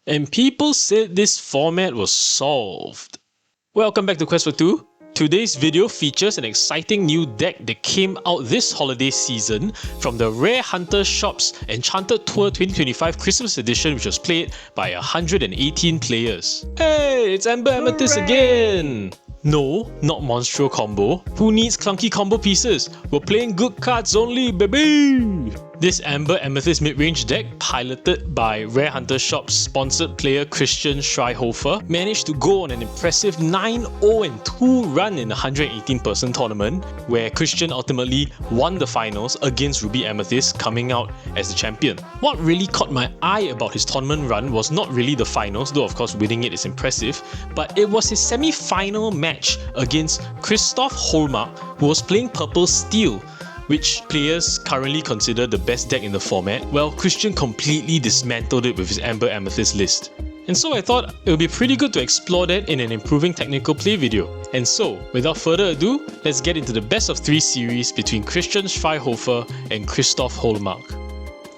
and people said this format was solved. Welcome back to Quest for 2. Today's video features an exciting new deck that came out this holiday season from the Rarehunters Shop's Enchanted Tour 2025 Christmas edition, which was played by 118 players. Hey, it's Amber-Amethyst again! No, not Monstro combo. Who needs clunky combo pieces? We're playing good cards only, baby! This Amber-Amethyst Midrange deck, piloted by Rarehunters Shop's sponsored player Christian Schwaighofer, managed to go on an impressive 9-0-2 run in a 118-person tournament, where Christian ultimately won the finals against Ruby Amethyst, coming out as the champion. What really caught my eye about his tournament run was not really the finals, though of course winning it is impressive, but it was his semi-final match against Krystof Holomac, who was playing Purple Steel, which players currently consider the best deck in the format. Well, Christian completely dismantled it with his Amber-Amethyst list. And so I thought it would be pretty good to explore that in an improving technical play video. And so, without further ado, let's get into the best of 3 series between Christian Schwaighofer and Krystof Holomac.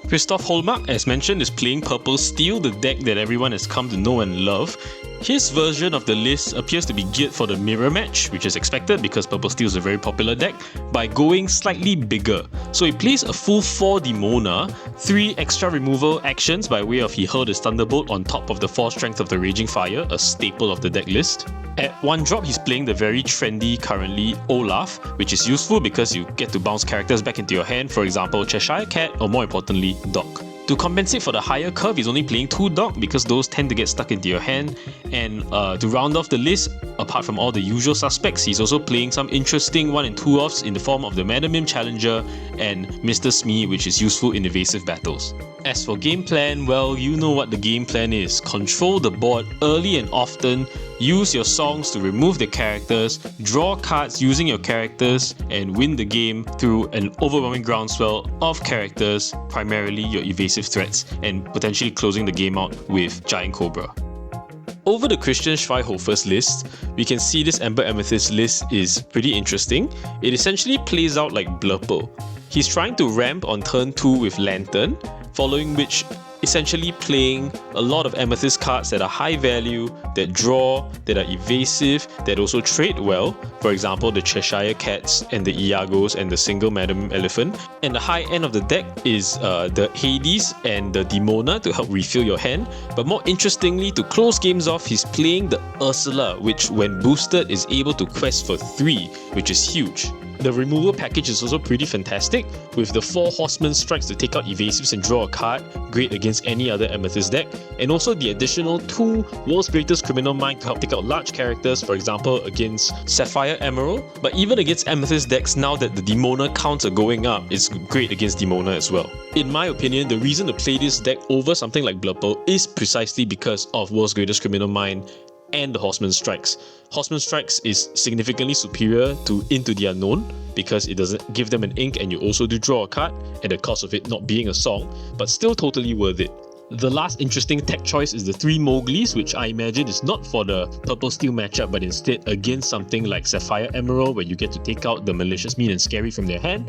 Krystof Holomac, as mentioned, is playing Purple Steel, the deck that everyone has come to know and love. His version of the list appears to be geared for the mirror match, which is expected because Purple Steel is a very popular deck, by going slightly bigger. So he plays a full 4 Demona, 3 extra removal actions by way of he hurled his Thunderbolt on top of the 4 strength of the Raging Fire, a staple of the deck list. At 1 drop, he's playing the very trendy currently Olaf, which is useful because you get to bounce characters back into your hand, for example Cheshire Cat, or more importantly, Doc. To compensate for the higher curve, he's only playing 2 Doc because those tend to get stuck into your hand, and to round off the list, apart from all the usual suspects, he's also playing some interesting 1 and 2 offs in the form of the Madam Mim Challenger and Mr. Smee, which is useful in evasive battles. As for game plan, well, you know what the game plan is. Control the board early and often, use your songs to remove the characters, draw cards using your characters, and win the game through an overwhelming groundswell of characters, primarily your evasive threats, and potentially closing the game out with Giant Cobra. Over the Christian Schwaighofer's list, we can see this Amber-Amethyst list is pretty interesting. It essentially plays out like Blurple. He's trying to ramp on turn 2 with Lantern, following which essentially playing a lot of Amethyst cards that are high value, that draw, that are evasive, that also trade well, for example the Cheshire Cats and the Iagos and the single Madam Elephant. And the high end of the deck is the Hades and the Demona to help refill your hand, but more interestingly, to close games off, he's playing the Ursula, which when boosted is able to quest for 3, which is huge. The removal package is also pretty fantastic, with the 4 Horseman Strikes to take out evasives and draw a card, great against any other Amethyst deck, and also the additional 2 World's Greatest Criminal Mind to help take out large characters, for example against Sapphire Emerald, but even against Amethyst decks now that the Demona counts are going up, it's great against Demona as well. In my opinion, the reason to play this deck over something like Blurple is precisely because of World's Greatest Criminal Mind and the Horseman Strikes. Horseman Strikes is significantly superior to Into the Unknown because it doesn't give them an ink and you also do draw a card, and the cost of it not being a song, but still totally worth it. The last interesting tech choice is the 3 Mowglis, which I imagine is not for the Purple Steel matchup but instead against something like Sapphire Emerald, where you get to take out the Malicious Mean and Scary from their hand.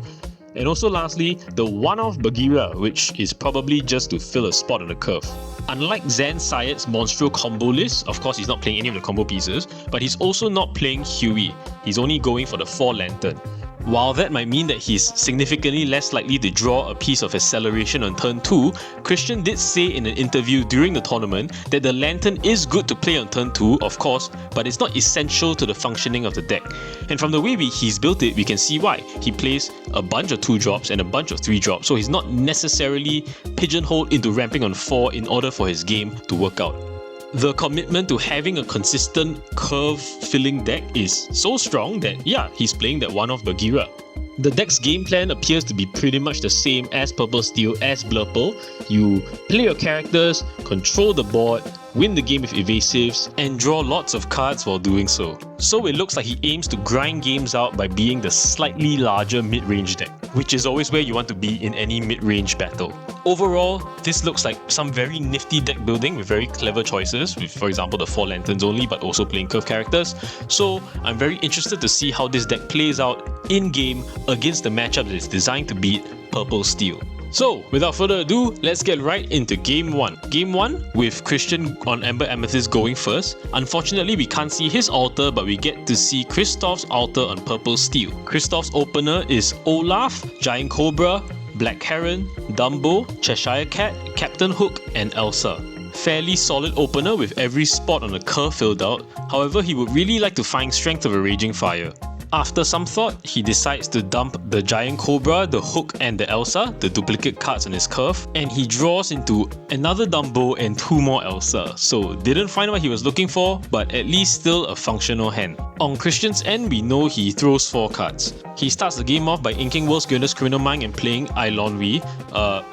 And also lastly, the one-off Bagheera, which is probably just to fill a spot on the curve. Unlike Zan Syed's Monstro combo list, of course he's not playing any of the combo pieces, but he's also not playing Huey, he's only going for the 4 Lantern. While that might mean that he's significantly less likely to draw a piece of acceleration on turn 2, Christian did say in an interview during the tournament that the Lantern is good to play on turn 2, of course, but it's not essential to the functioning of the deck. And from the way he's built it, we can see why. He plays a bunch of 2 drops and a bunch of 3 drops, so he's not necessarily pigeonholed into ramping on 4 in order for his game to work out. The commitment to having a consistent curve-filling deck is so strong that, yeah, he's playing that one-off Bagheera. The deck's game plan appears to be pretty much the same as Purple Steel as Blurple. You play your characters, control the board, win the game with evasives, and draw lots of cards while doing so. So it looks like he aims to grind games out by being the slightly larger mid-range deck, which is always where you want to be in any mid-range battle. Overall, this looks like some very nifty deck building with very clever choices, with for example the 4 Lanterns only but also playing curve characters. So I'm very interested to see how this deck plays out in-game against the matchup that is designed to beat Purple Steel. So, without further ado, let's get right into Game 1. Game 1, with Christian on Amber-Amethyst going first. Unfortunately, we can't see his altar, but we get to see Krystof's altar on purple steel. Krystof's opener is Olaf, Giant Cobra, Black Heron, Dumbo, Cheshire Cat, Captain Hook, and Elsa. Fairly solid opener with every spot on the curve filled out, however he would really like to find Strength of a Raging Fire. After some thought, he decides to dump the Giant Cobra, the Hook and the Elsa, the duplicate cards on his curve, and he draws into another Dumbo and 2 more Elsa, so didn't find what he was looking for, but at least still a functional hand. On Christian's end, we know he throws 4 cards. He starts the game off by inking World's Greatest Criminal Mind and playing Eilonwy.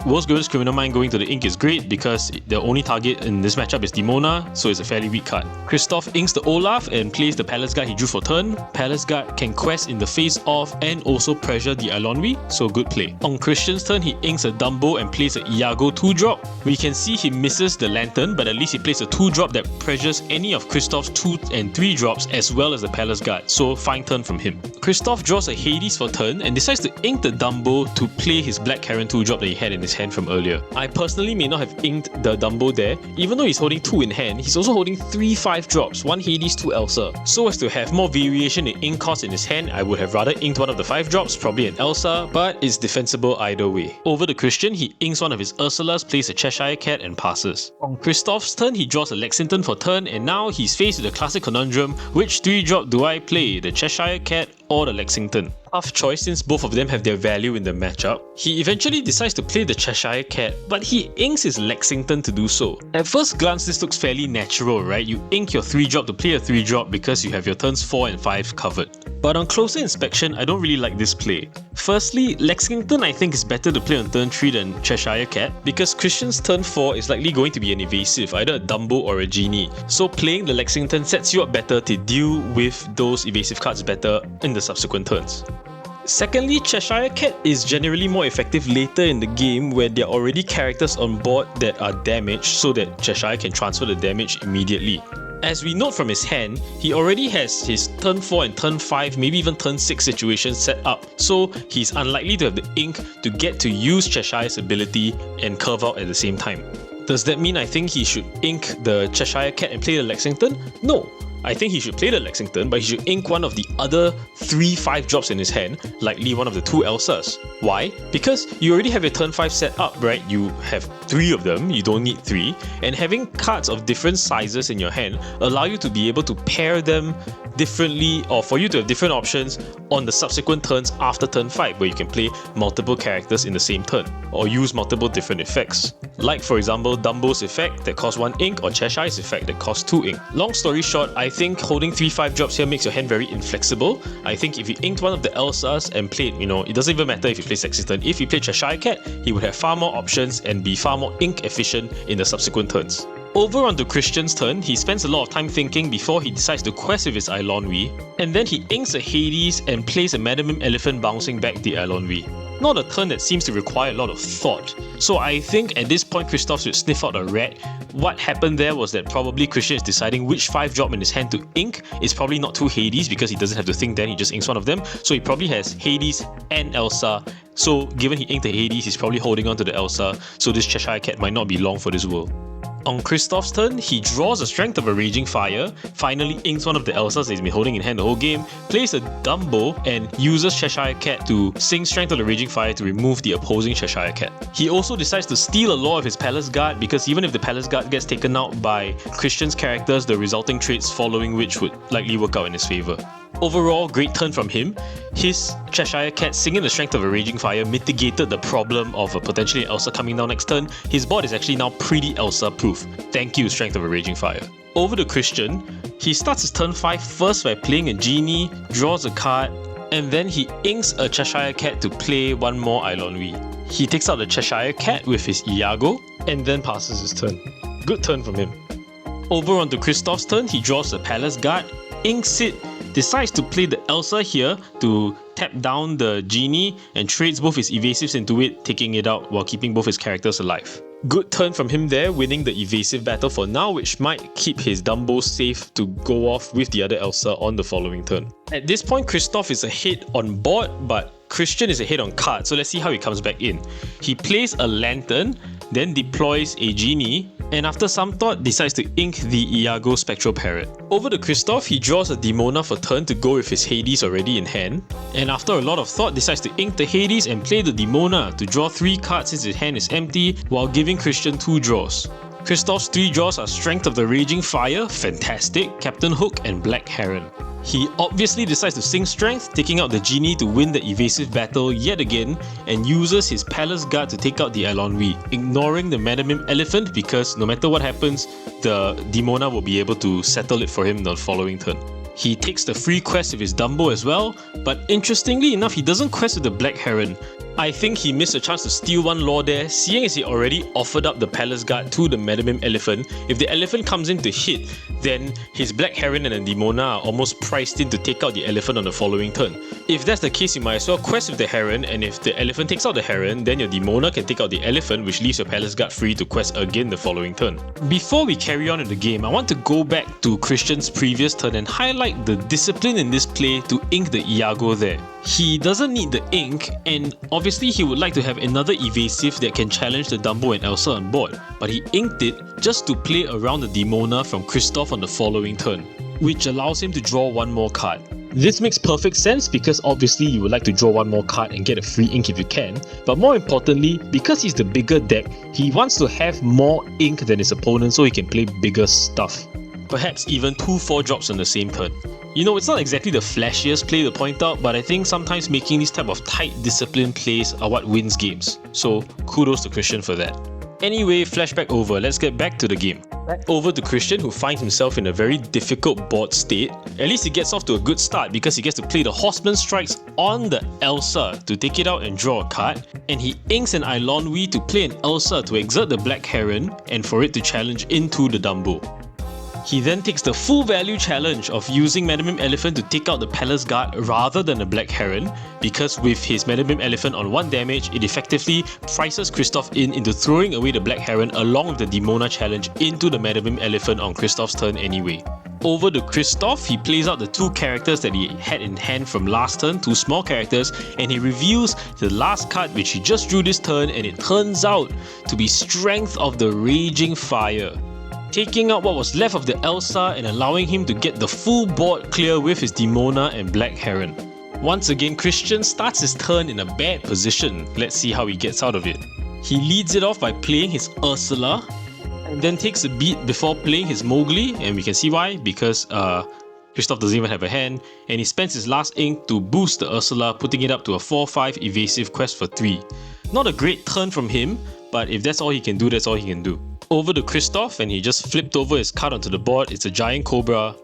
World's Greatest Criminal Mind going to the ink is great because the only target in this matchup is Demona, so it's a fairly weak card. Krystof inks the Olaf and plays the Palace Guard he drew for turn. Palace Guard can quest in the face off and also pressure the Eilonwy, so good play. On Christian's turn, he inks a Dumbo and plays a Iago 2-drop. We can see he misses the Lantern, but at least he plays a 2-drop that pressures any of Krystof's 2 and 3 drops as well as the Palace Guard, so fine turn from him. Krystof draws a Hades for turn and decides to ink the Dumbo to play his Black Heron 2-drop that he had in his hand from earlier. I personally may not have inked the Dumbo there. Even though he's holding 2 in hand, he's also holding 3 5-drops, 1 Hades, 2 Elsa. So as to have more variation in ink cost in his hand, I would have rather inked one of the 5-drops, probably an Elsa, but it's defensible either way. Over to Christian, he inks one of his Ursulas, plays a Cheshire Cat and passes. On Krystof's turn, he draws a Lexington for turn and now he's faced with the classic conundrum: which 3-drop do I play, the Cheshire Cat or the Lexington? Tough choice since both of them have their value in the matchup. He eventually decides to play the Cheshire Cat, but he inks his Lexington to do so. At first glance, this looks fairly natural, right? You ink your 3-drop to play a 3-drop because you have your turns 4 and 5 covered. But on closer inspection, I don't really like this play. Firstly, Lexington I think is better to play on turn 3 than Cheshire Cat because Christian's turn 4 is likely going to be an evasive, either a Dumbo or a Genie. So playing the Lexington sets you up better to deal with those evasive cards better in the subsequent turns. Secondly, Cheshire Cat is generally more effective later in the game where there are already characters on board that are damaged so that Cheshire can transfer the damage immediately. As we note from his hand, he already has his turn 4 and turn 5, maybe even turn 6 situation set up, so he's unlikely to have the ink to get to use Cheshire's ability and curve out at the same time. Does that mean I think he should ink the Cheshire Cat and play the Lexington? No. I think he should play the Lexington, but he should ink one of the other 3 5-drops in his hand, likely one of the 2 Elsas. Why? Because you already have your turn 5 set up, right? You have 3 of them, you don't need 3, and having cards of different sizes in your hand allow you to be able to pair them differently, or for you to have different options on the subsequent turns after turn 5, where you can play multiple characters in the same turn, or use multiple different effects. Like for example, Dumbo's effect that costs 1 ink, or Cheshire's effect that costs 2 ink. Long story short, I think holding 3 5-drops here makes your hand very inflexible. I think if you inked one of the Elsas and played, it doesn't even matter if you play Lexington, if you play Cheshire Cat, he would have far more options and be far more ink efficient in the subsequent turns. Over onto Christian's turn, he spends a lot of time thinking before he decides to quest with his Eilonwy, and then he inks a Hades and plays a Madamim Elephant bouncing back the Eilonwy. Not a turn that seems to require a lot of thought, so I think at this point Krystof should sniff out a rat. What happened there was that probably Christian is deciding which 5-drop in his hand to ink. It's probably not 2 Hades because he doesn't have to think then, he just inks one of them, so he probably has Hades and Elsa. So given he inked the Hades, he's probably holding on to the Elsa, so this Cheshire Cat might not be long for this world. On Krystof's turn, he draws a Strength of a Raging Fire, finally inks one of the Elsas that he's been holding in hand the whole game, plays a Dumbo, and uses Cheshire Cat to sing Strength of the Raging Fire to remove the opposing Cheshire Cat. He also decides to steal a lot of his Palace Guard because even if the Palace Guard gets taken out by Christian's characters, the resulting traits following which would likely work out in his favour. Overall, great turn from him. His Cheshire Cat singing the Strength of a Raging Fire mitigated the problem of a potentially Elsa coming down next turn. His board is actually now pretty Elsa-proof. Thank you, Strength of a Raging Fire. Over to Christian, he starts his turn 5 first by playing a Genie, draws a card, and then he inks a Cheshire Cat to play one more Eilonwy. He takes out the Cheshire Cat with his Iago, and then passes his turn. Good turn from him. Over onto Krystof's turn, he draws a Palace Guard, inks it, decides to play the Elsa here to tap down the Genie and trades both his evasives into it, taking it out while keeping both his characters alive. Good turn from him there, winning the evasive battle for now, which might keep his Dumbo safe to go off with the other Elsa on the following turn. At this point, Krystof is ahead on board, but Christian is ahead on cards, so let's see how he comes back in. He plays a Lantern, then deploys a Genie, and after some thought decides to ink the Iago Spectral Parrot. Over to Krystof, he draws a Demona for turn to go with his Hades already in hand, and after a lot of thought decides to ink the Hades and play the Demona to draw 3 cards since his hand is empty while giving Christian 2 draws. Krystof's 3 draws are Strength of the Raging Fire, fantastic, Captain Hook and Black Heron. He obviously decides to sing Strength, taking out the Genie to win the evasive battle yet again, and uses his Palace Guard to take out the Eilonwy, ignoring the Madamim Elephant because no matter what happens, the Demona will be able to settle it for him the following turn. He takes the free quest with his Dumbo as well, but interestingly enough, he doesn't quest with the Black Heron. I think he missed a chance to steal 1 lore there, seeing as he already offered up the Palace Guard to the Madamim Elephant. If the Elephant comes in to hit, then his Black Heron and the Demona are almost priced in to take out the Elephant on the following turn. If that's the case, you might as well quest with the Heron, and if the Elephant takes out the Heron, then your Demona can take out the Elephant, which leaves your Palace Guard free to quest again the following turn. Before we carry on in the game, I want to go back to Christian's previous turn and highlight the discipline in this play to ink the Iago there. He doesn't need the ink, and obviously he would like to have another evasive that can challenge the Dumbo and Elsa on board, but he inked it just to play around the Demona from Krystof on the following turn, which allows him to draw 1 more card. This makes perfect sense because obviously you would like to draw 1 more card and get a free ink if you can, but more importantly, because he's the bigger deck, he wants to have more ink than his opponent so he can play bigger stuff. Perhaps even 2 4-drops on the same turn. You know, it's not exactly the flashiest play to point out, but I think sometimes making these type of tight discipline plays are what wins games. So kudos to Christian for that. Anyway, flashback over, let's get back to the game. Back over to Christian, who finds himself in a very difficult board state. At least he gets off to a good start because he gets to play the Horseman Strikes on the Elsa to take it out and draw a card, and he inks an Eilonwy to play an Elsa to exert the Black Heron and for it to challenge into the Dumbo. He then takes the full value challenge of using Madamim Elephant to take out the Palace Guard rather than the Black Heron, because with his Madamim Elephant on 1 damage, it effectively prices Krystof into throwing away the Black Heron along with the Demona challenge into the Madamim Elephant on Krystof's turn anyway. Over to Krystof, he plays out the 2 characters that he had in hand from last turn, 2 small characters, and he reveals the last card which he just drew this turn, and it turns out to be Strength of the Raging Fire, taking out what was left of the Elsa and allowing him to get the full board clear with his Demona and Black Heron. Once again, Christian starts his turn in a bad position. Let's see how he gets out of it. He leads it off by playing his Ursula, and then takes a beat before playing his Mowgli, and we can see why, because Krystof doesn't even have a hand, and he spends his last ink to boost the Ursula, putting it up to a 4-5 evasive quest for 3. Not a great turn from him, but if that's all he can do, that's all he can do. Over to Krystof, and he just flipped over his card onto the board. It's a Giant Cobra,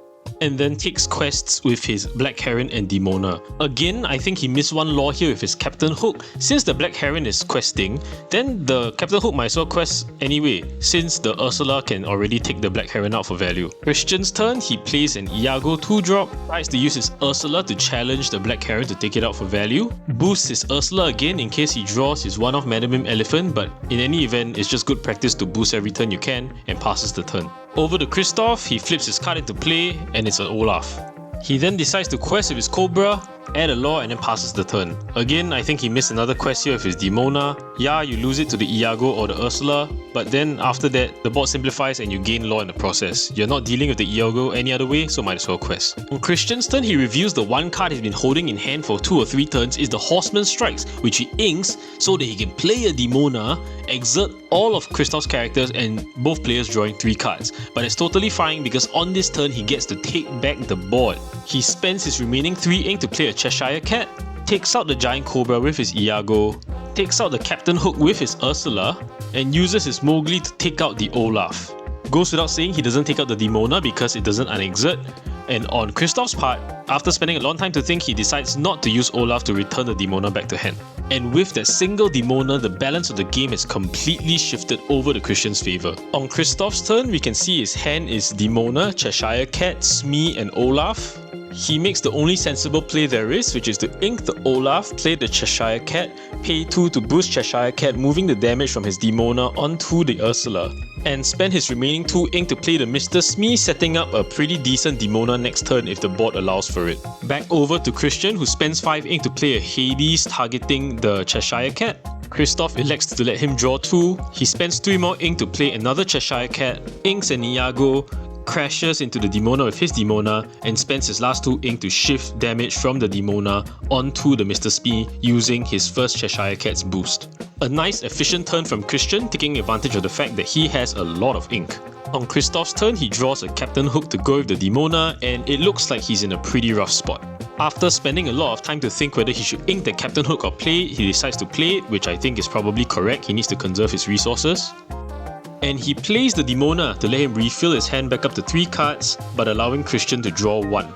and then takes quests with his Black Heron and Demona. Again, I think he missed 1 lore here with his Captain Hook. Since the Black Heron is questing, then the Captain Hook might as well quest anyway, since the Ursula can already take the Black Heron out for value. Christian's turn, he plays an Iago 2-drop, tries to use his Ursula to challenge the Black Heron to take it out for value, boosts his Ursula again in case he draws his one-off Madamim Elephant, but in any event, it's just good practice to boost every turn you can, and passes the turn. Over to Krystof, he flips his card into play, and it's an Olaf. He then decides to quest with his Cobra, add a lore, and then passes the turn. Again, I think he missed another quest here with his Demona. Yeah, you lose it to the Iago or the Ursula, but then after that, the board simplifies and you gain lore in the process. You're not dealing with the Iago any other way, so might as well quest. On Christian's turn, he reveals the 1 card he's been holding in hand for 2 or 3 turns is the Horseman Strikes, which he inks so that he can play a Demona, exert all of Krystof's characters, and both players drawing 3 cards. But it's totally fine because on this turn, he gets to take back the board. He spends his remaining 3 ink to play a Cheshire Cat, takes out the Giant Cobra with his Iago, takes out the Captain Hook with his Ursula, and uses his Mowgli to take out the Olaf. Goes without saying he doesn't take out the Demona because it doesn't unexert, and on Krystof's part, after spending a long time to think, he decides not to use Olaf to return the Demona back to hand. And with that single Demona, the balance of the game has completely shifted over to Christian's favour. On Krystof's turn, we can see his hand is Demona, Cheshire Cat, Smee and Olaf. He makes the only sensible play there is, which is to ink the Olaf, play the Cheshire Cat, pay 2 to boost Cheshire Cat, moving the damage from his Demona onto the Ursula, and spend his remaining 2 ink to play the Mr. Smee, setting up a pretty decent Demona next turn if the board allows for it. Back over to Christian, who spends 5 ink to play a Hades targeting the Cheshire Cat. Christoph elects to let him draw 2, he spends 3 more ink to play another Cheshire Cat, inks an Iago, crashes into the Demona with his Demona, and spends his last 2 ink to shift damage from the Demona onto the Mr. Smee using his first Cheshire Cat's boost. A nice efficient turn from Christian, taking advantage of the fact that he has a lot of ink. On Christoph's turn, he draws a Captain Hook to go with the Demona, and it looks like he's in a pretty rough spot. After spending a lot of time to think whether he should ink the Captain Hook or play it, he decides to play it, which I think is probably correct. He needs to conserve his resources. And he plays the Demona to let him refill his hand back up to 3 cards, but allowing Christian to draw 1.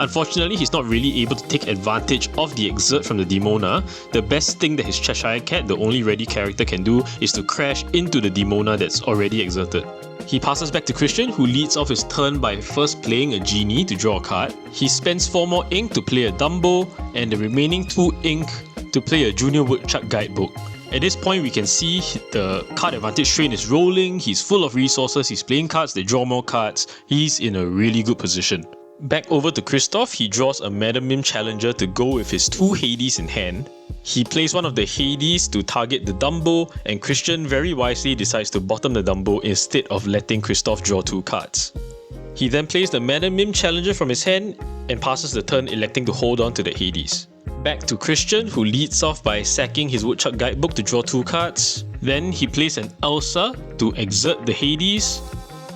Unfortunately, he's not really able to take advantage of the exert from the Demona. The best thing that his Cheshire Cat, the only ready character, can do is to crash into the Demona that's already exerted. He passes back to Christian, who leads off his turn by first playing a Genie to draw a card. He spends 4 more ink to play a Dumbo, and the remaining 2 ink to play a Junior Woodchuck Guidebook. At this point, we can see the card advantage train is rolling, he's full of resources, he's playing cards, they draw more cards, he's in a really good position. Back over to Christoph, he draws a Madam Mim Challenger to go with his 2 Hades in hand. He plays one of the Hades to target the Dumbo, and Christian very wisely decides to bottom the Dumbo instead of letting Christoph draw 2 cards. He then plays the Madam Mim Challenger from his hand and passes the turn electing to hold on to the Hades. Back to Christian, who leads off by sacking his Woodchuck Guidebook to draw 2 cards. Then he plays an Elsa to exert the Hades,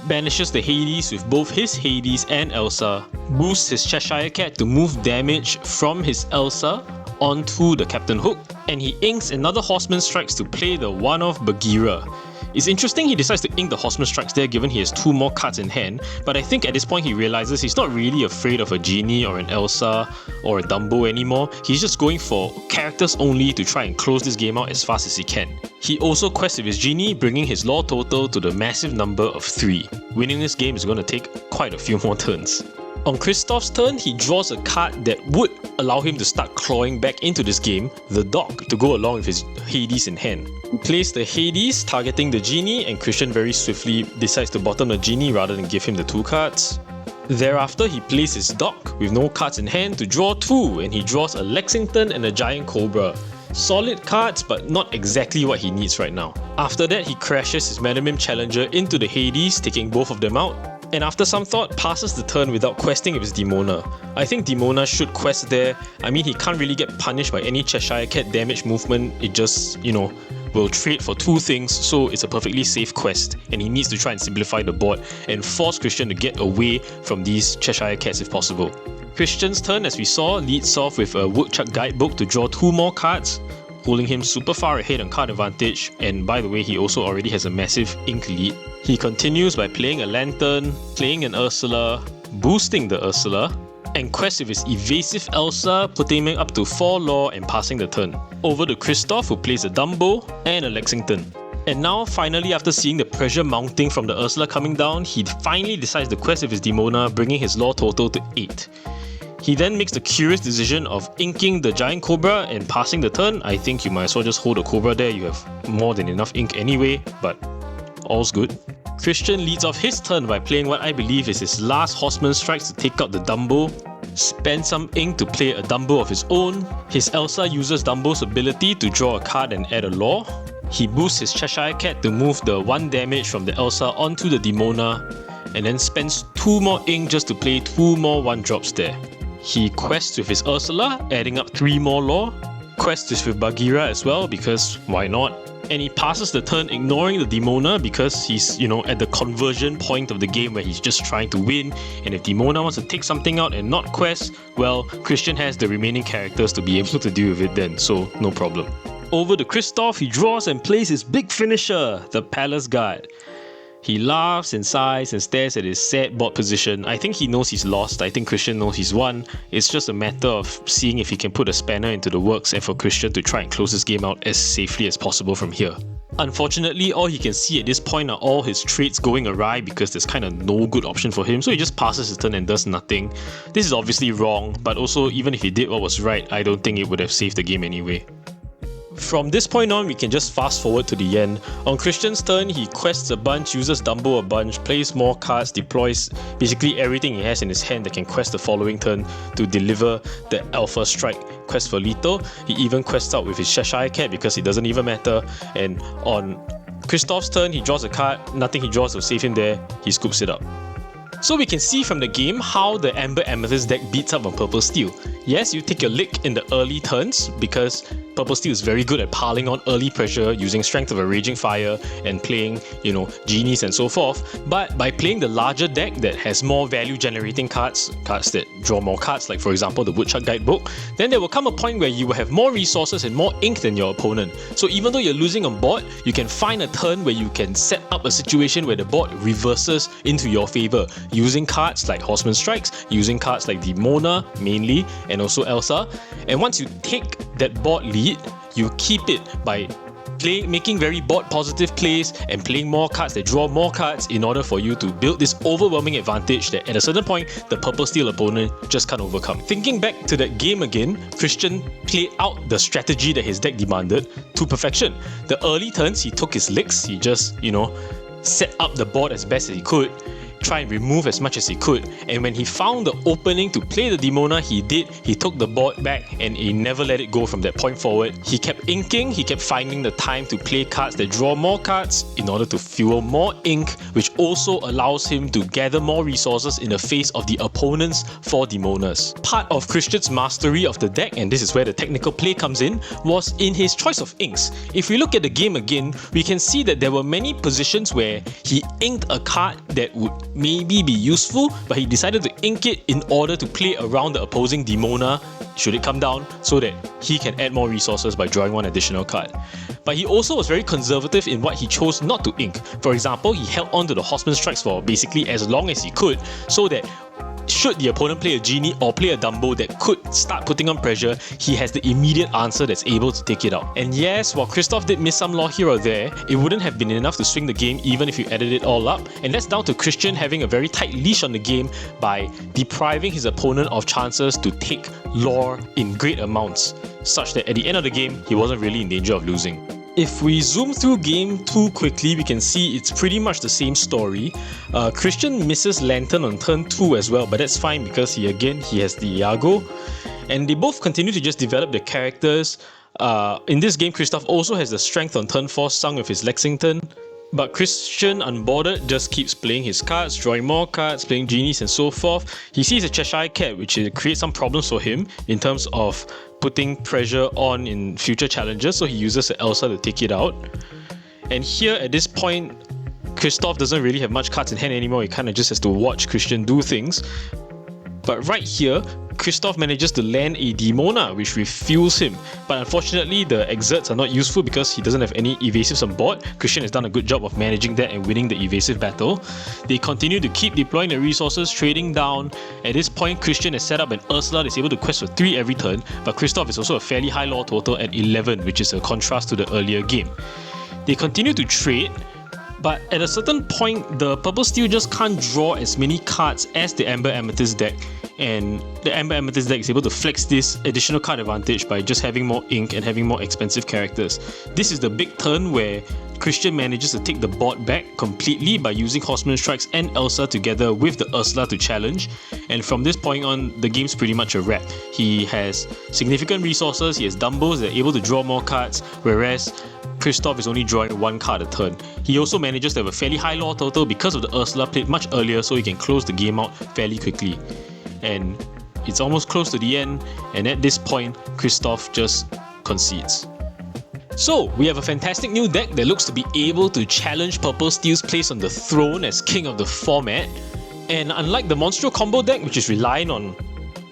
banishes the Hades with both his Hades and Elsa, boosts his Cheshire Cat to move damage from his Elsa onto the Captain Hook, and he inks another Horseman Strikes to play the one-off Bagheera. It's interesting he decides to ink the Horseman Strikes there given he has 2 more cards in hand, but I think at this point he realizes he's not really afraid of a Genie or an Elsa or a Dumbo anymore. He's just going for characters only to try and close this game out as fast as he can. He also quests with his Genie, bringing his lore total to the massive number of 3. Winning this game is going to take quite a few more turns. On Christoph's turn, he draws a card that would allow him to start clawing back into this game, the Dog, to go along with his Hades in hand. He plays the Hades, targeting the Genie, and Christian very swiftly decides to bottom the Genie rather than give him the 2 cards. Thereafter, he plays his Dog with no cards in hand to draw 2, and he draws a Lexington and a Giant Cobra. Solid cards, but not exactly what he needs right now. After that, he crashes his Madam Mim Challenger into the Hades, taking both of them out, and after some thought, passes the turn without questing with his Demona. I think Demona should quest there. I mean, he can't really get punished by any Cheshire Cat damage movement, it just, will trade for 2 things, so it's a perfectly safe quest, and he needs to try and simplify the board and force Christian to get away from these Cheshire Cats if possible. Christian's turn, as we saw, leads off with a Woodchuck Guidebook to draw 2 more cards, holding him super far ahead on card advantage, and by the way, he also already has a massive ink lead. He continues by playing a Lantern, playing an Ursula, boosting the Ursula, and quests with his evasive Elsa, putting him up to 4 lore and passing the turn. Over to Christoph, who plays a Dumbo and a Lexington. And now, finally, after seeing the pressure mounting from the Ursula coming down, he finally decides to quest with his Demona, bringing his lore total to 8. He then makes the curious decision of inking the Giant Cobra and passing the turn. I think you might as well just hold the Cobra there, you have more than enough ink anyway, but all's good. Christian leads off his turn by playing what I believe is his last Horseman Strikes to take out the Dumbo, spend some ink to play a Dumbo of his own. His Elsa uses Dumbo's ability to draw a card and add a lore. He boosts his Cheshire Cat to move the 1 damage from the Elsa onto the Demona, and then spends 2 more ink just to play 2 more 1-drops there. He quests with his Ursula, adding up 3 more lore, quests with Bagheera as well because why not? And he passes the turn ignoring the Demona because he's, at the conversion point of the game where he's just trying to win, and if Demona wants to take something out and not quest, well, Christian has the remaining characters to be able to deal with it then, so no problem. Over to Christoph, he draws and plays his big finisher, the Palace Guard. He laughs and sighs and stares at his sad board position. I think he knows he's lost. I think Christian knows he's won. It's just a matter of seeing if he can put a spanner into the works and for Christian to try and close this game out as safely as possible from here. Unfortunately, all he can see at this point are all his trades going awry because there's kind of no good option for him, so he just passes his turn and does nothing. This is obviously wrong, but also even if he did what was right, I don't think it would have saved the game anyway. From this point on, we can just fast forward to the end. On Christian's turn, he quests a bunch, uses Dumbo a bunch, plays more cards, deploys basically everything he has in his hand that can quest the following turn to deliver the Alpha Strike quest for lethal. He even quests out with his Cheshire Cat because it doesn't even matter. And on Christof's turn, he draws a card, nothing he draws will save him there, he scoops it up. So we can see from the game how the Amber-Amethyst deck beats up on Purple Steel. Yes, you take your lick in the early turns because Purple Steel is very good at piling on early pressure using Strength of a Raging Fire and playing, genies and so forth. But by playing the larger deck that has more value generating cards that draw more cards, like for example the Woodchuck Guidebook, then there will come a point where you will have more resources and more ink than your opponent. So even though you're losing on board, you can find a turn where you can set up a situation where the board reverses into your favor, using cards like Horseman Strikes, using cards like Demona mainly, and also Elsa. And once you take that board lead, you keep it by making very board positive plays and playing more cards that draw more cards in order for you to build this overwhelming advantage that at a certain point the Purple Steel opponent just can't overcome. Thinking back to that game again, Christian played out the strategy that his deck demanded to perfection. The early turns, he took his licks, he just, set up the board as best as he could, try and remove as much as he could, and when he found the opening to play the Demona, he did. He took the board back and he never let it go from that point forward. He kept inking, he kept finding the time to play cards that draw more cards in order to fuel more ink, which also allows him to gather more resources in the face of the opponent's 4 Demonas. Part of Christian's mastery of the deck, and this is where the technical play comes in, was in his choice of inks. If we look at the game again, we can see that there were many positions where he inked a card that would maybe be useful, but he decided to ink it in order to play around the opposing Demona should it come down, so that he can add more resources by drawing one additional card. But he also was very conservative in what he chose not to ink. For example, he held on to the Horseman Strikes for basically as long as he could, so that should the opponent play a Genie or play a Dumbo that could start putting on pressure, he has the immediate answer that's able to take it out. And yes, while Krystof did miss some lore here or there, it wouldn't have been enough to swing the game even if you added it all up, and that's down to Christian having a very tight leash on the game by depriving his opponent of chances to take lore in great amounts, such that at the end of the game, he wasn't really in danger of losing. If we zoom through game 2 quickly, we can see it's pretty much the same story. Christian misses Lantern on turn 2 as well, but that's fine because he has the Iago. And they both continue to just develop their characters. In this game, Krystof also has the Strength on turn 4 sung with his Lexington. But Christian, unbothered, just keeps playing his cards, drawing more cards, playing genies and so forth. He sees a Cheshire Cat, which creates some problems for him in terms of putting pressure on in future challenges, so he uses the Elsa to take it out. And here at this point, Krystof doesn't really have much cards in hand anymore, he kind of just has to watch Christian do things. But right here, Krystof manages to land a Demona, which refuels him. But unfortunately, the exerts are not useful because he doesn't have any evasives on board. Christian has done a good job of managing that and winning the evasive battle. They continue to keep deploying the resources, trading down. At this point, Christian has set up an Ursula that's able to quest for 3 every turn, but Krystof is also a fairly high lore total at 11, which is a contrast to the earlier game. They continue to trade, but at a certain point, the Purple Steel just can't draw as many cards as the Amber-Amethyst deck, and the Amber-Amethyst deck is able to flex this additional card advantage by just having more ink and having more expensive characters. This is the big turn where Christian manages to take the board back completely by using Horseman Strikes and Elsa together with the Ursula to challenge, and from this point on, the game's pretty much a wrap. He has significant resources, he has Dumbos that are able to draw more cards, whereas Krystof is only drawing 1 card a turn. He also manages to have a fairly high lore total because of the Ursula played much earlier, so he can close the game out fairly quickly. And it's almost close to the end, and at this point, Krystof just concedes. So, we have a fantastic new deck that looks to be able to challenge Purple Steel's place on the throne as king of the format. And unlike the Monstro combo deck, which is relying on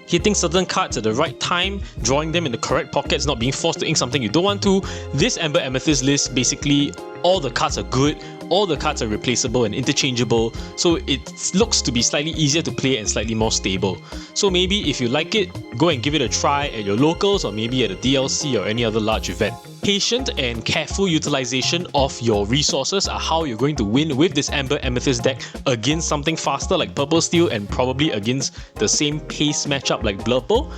hitting certain cards at the right time, drawing them in the correct pockets, not being forced to ink something you don't want to, this Amber-Amethyst list, basically all the cards are good, all the cards are replaceable and interchangeable, so it looks to be slightly easier to play and slightly more stable. So maybe if you like it, go and give it a try at your locals or maybe at a DLC or any other large event. Patient and careful utilization of your resources are how you're going to win with this Amber-Amethyst deck against something faster like Purple Steel and probably against the same pace matchup like Blurple.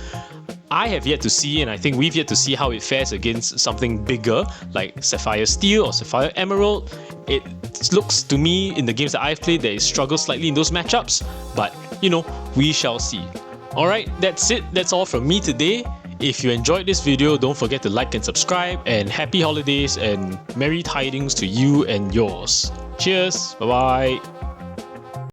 I have yet to see, and I think we've yet to see how it fares against something bigger like Sapphire Steel or Sapphire Emerald. It looks to me in the games that I've played that it struggles slightly in those matchups, but you know, we shall see. Alright, that's it. That's all from me today. If you enjoyed this video, don't forget to like and subscribe, and happy holidays and merry tidings to you and yours. Cheers, bye bye.